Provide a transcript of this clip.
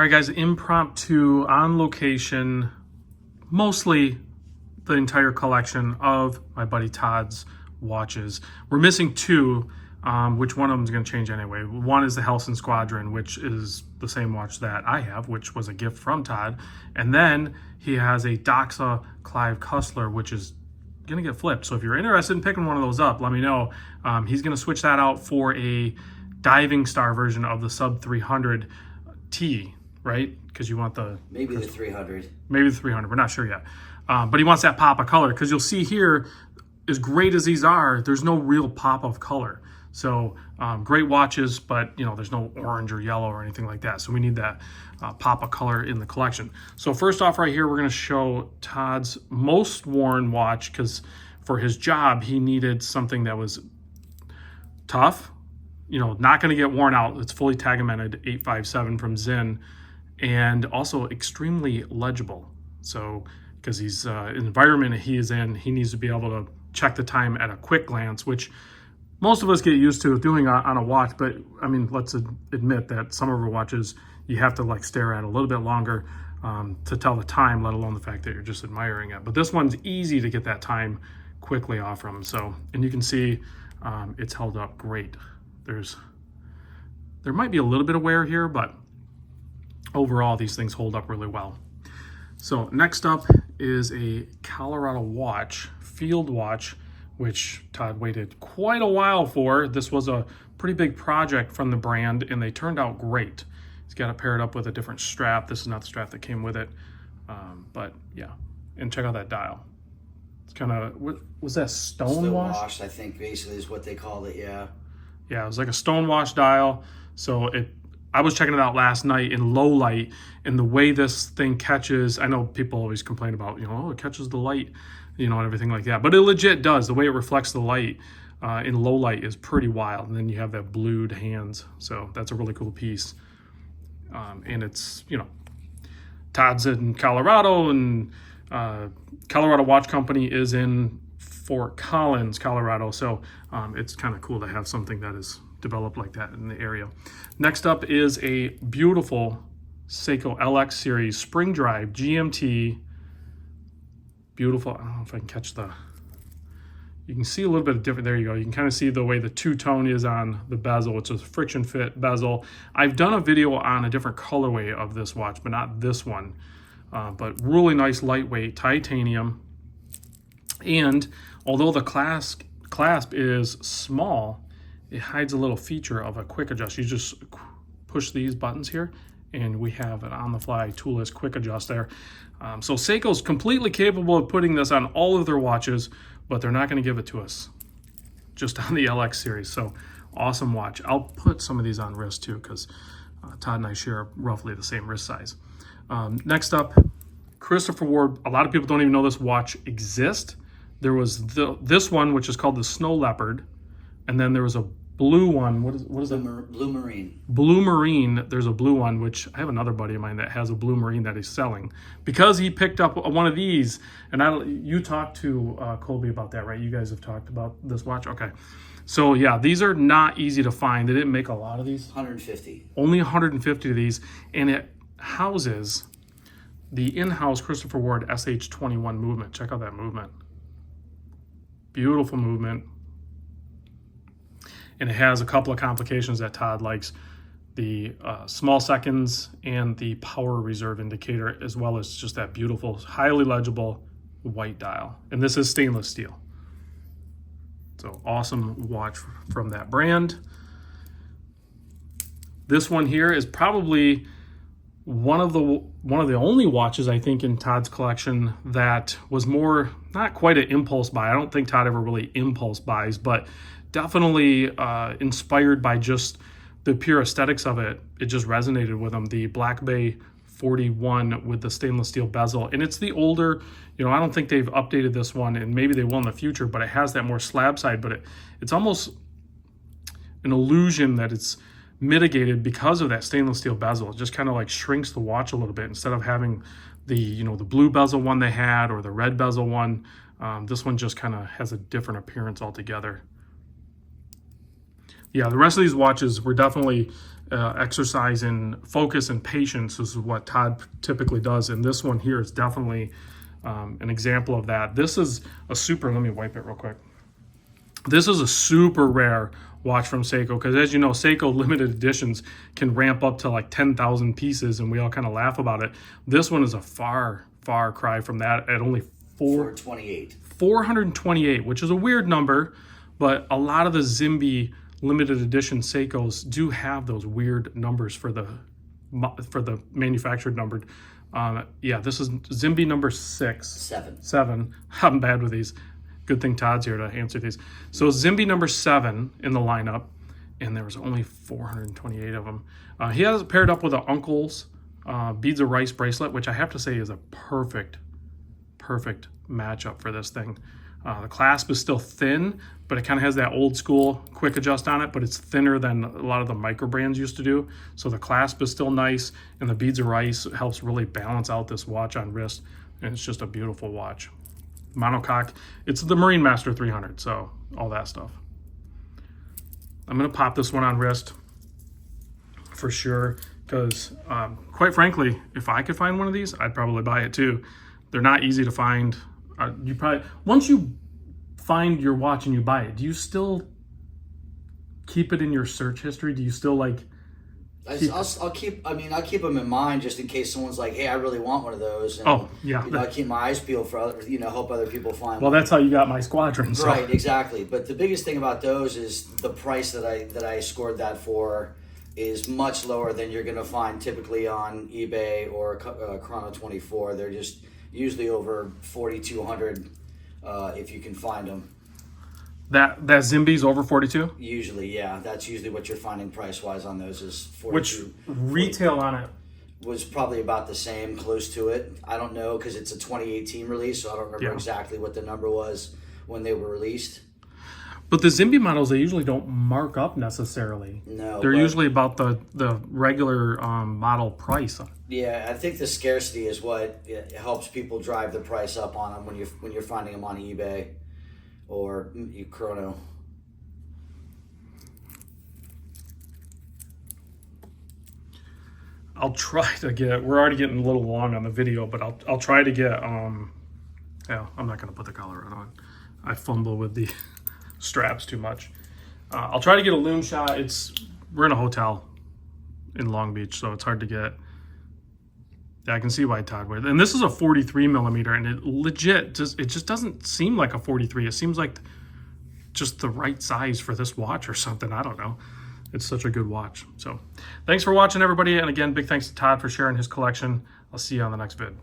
All right, guys, impromptu, on location, mostly the entire collection of my buddy Todd's watches. We're missing two, which one of them is going to change anyway. One is the Hellson Squadron, which is the same watch that I have, which was a gift from Todd. And then he has a Doxa Clive Cussler, which is going to get flipped. So if you're interested in picking one of those up, let me know. He's going to switch that out for a Diving Star version of the Sub 300 T, right? Because you want the... Maybe the 300. Maybe the 300. We're not sure yet. But he wants that pop of color, because you'll see here, as great as these are, there's no real pop of color. So great watches, but there's no orange or yellow or anything like that. So we need that pop of color in the collection. So first off, right here, we're going to show Todd's most worn watch, because for his job, he needed something that was tough, not going to get worn out. It's fully tagamented 857 from Sinn, and also extremely legible. So because he's environment he is in, he needs to be able to check the time at a quick glance, which most of us get used to doing on a watch. But I mean, let's admit that some of our watches you have to stare at a little bit longer to tell the time, let alone the fact that you're just admiring it. But this one's easy to get that time quickly off from. So, and you can see it's held up great. There might be a little bit of wear here, but overall these things hold up really well. So next up is a Colorado watch, field watch, which Todd waited quite a while for. This was a pretty big project from the brand, and they turned out great. He's got it paired up with a different strap. This is not the strap that came with it, but yeah. And check out that dial. It's kind of, was that stone wash? I think basically is what they called it. Yeah. Yeah, it was like a stonewash dial. So I was checking it out last night in low light, and the way this thing catches, I know people always complain about, oh, it catches the light, and everything like that. But it legit does. The way it reflects the light in low light is pretty wild. And then you have that blued hands. So that's a really cool piece. And it's, Todd's in Colorado, and Colorado Watch Company is in Fort Collins, Colorado. So it's kind of cool to have something that is developed like that in the area. Next up is a beautiful Seiko LX series spring drive GMT. Beautiful. I don't know if I can catch you can see a little bit of different, there you go. You can kind of see the way the two-tone is on the bezel, which is a friction fit bezel. I've done a video on a different colorway of this watch, but not this one. But really nice lightweight titanium. And although the clasp is small, it hides a little feature of a quick adjust. You just push these buttons here, and we have an on-the-fly toolless quick adjust there. So Seiko's completely capable of putting this on all of their watches, but they're not going to give it to us just on the LX series. So awesome watch. I'll put some of these on wrist too, because Todd and I share roughly the same wrist size. Next up, Christopher Ward. A lot of people don't even know this watch exists. There was this one, which is called the Snow Leopard, and then there was a blue one. What is that? Blue Marine. Blue Marine. There's a blue one, which I have another buddy of mine that has a Blue Marine that he's selling because he picked up one of these. And you talked to Colby about that, right? You guys have talked about this watch. Okay. So yeah, these are not easy to find. They didn't make a lot of these. 150. Only 150 of these, and it houses the in-house Christopher Ward SH21 movement. Check out that movement. Beautiful movement. And it has a couple of complications that Todd likes. The small seconds and the power reserve indicator, as well as just that beautiful, highly legible white dial. And this is stainless steel. So awesome watch from that brand. This one here is probably one of the only watches I think in Todd's collection that was more, not quite an impulse buy. I don't think Todd ever really impulse buys, but definitely inspired by just the pure aesthetics of it. It just resonated with him. The Black Bay 41 with the stainless steel bezel. And it's the older, I don't think they've updated this one, and maybe they will in the future, but it has that more slab side, but it's almost an illusion that it's mitigated because of that stainless steel bezel. It just kind of shrinks the watch a little bit. Instead of having the, the blue bezel one they had or the red bezel one, this one just kind of has a different appearance altogether. Yeah, the rest of these watches were definitely exercise in focus and patience is what Todd typically does. And this one here is definitely an example of that. This is a super, let me wipe it real quick. This is a super rare watch from Seiko because, as you know, Seiko limited editions can ramp up to like 10,000 pieces, and we all kind of laugh about it. This one is a far cry from that at only 428, which is a weird number, but a lot of the Zimby limited edition Seikos do have those weird numbers for the manufactured numbered. Yeah, this is Zimby number 7. I'm bad with these. Good thing Todd's here to answer these. So Zimby number 7 in the lineup, and there was only 428 of them. He has it paired up with an Uncle's Beads of Rice bracelet, which I have to say is a perfect matchup for this thing. The clasp is still thin, but it kind of has that old school quick adjust on it, but it's thinner than a lot of the micro brands used to do. So the clasp is still nice, and the Beads of Rice helps really balance out this watch on wrist, and it's just a beautiful watch. Monocoque, it's the Marine Master 300, so all that stuff. I'm gonna pop this one on wrist for sure, because quite frankly, if I could find one of these, I'd probably buy it too. They're not easy to find. You probably, once you find your watch and you buy it, do you still keep it in your search history? Do you still like I'll keep them in mind just in case someone's like, hey, I really want one of those. And, oh yeah, I keep my eyes peeled for other, help other people find well one. That's how you got my squadron, so. Right, exactly. But the biggest thing about those is the price that I scored that for is much lower than you're going to find typically on eBay or Chrono 24. They're just usually over 4,200 if you can find them. That Zimby's over 42? Usually, yeah. That's usually what you're finding price-wise on those is 42. Which retail on it? Was probably about the same, close to it. I don't know because it's a 2018 release, so I don't remember exactly what the number was when they were released. But the Zimby models, they usually don't mark up necessarily. No. They're usually about the regular model price. Yeah, I think the scarcity is what helps people drive the price up on them when you're finding them on eBay or Chrono. I'll try to get, we're already getting a little long on the video, but I'll try to get, yeah, I'm not going to put the collar on. I fumble with the straps too much. I'll try to get a loom shot. We're in a hotel in Long Beach, so it's hard to get. Yeah, I can see why Todd wears it. And this is a 43 millimeter, and it legit just doesn't seem like a 43. It seems like just the right size for this watch or something. I don't know. It's such a good watch. So thanks for watching, everybody. And again, big thanks to Todd for sharing his collection. I'll see you on the next vid.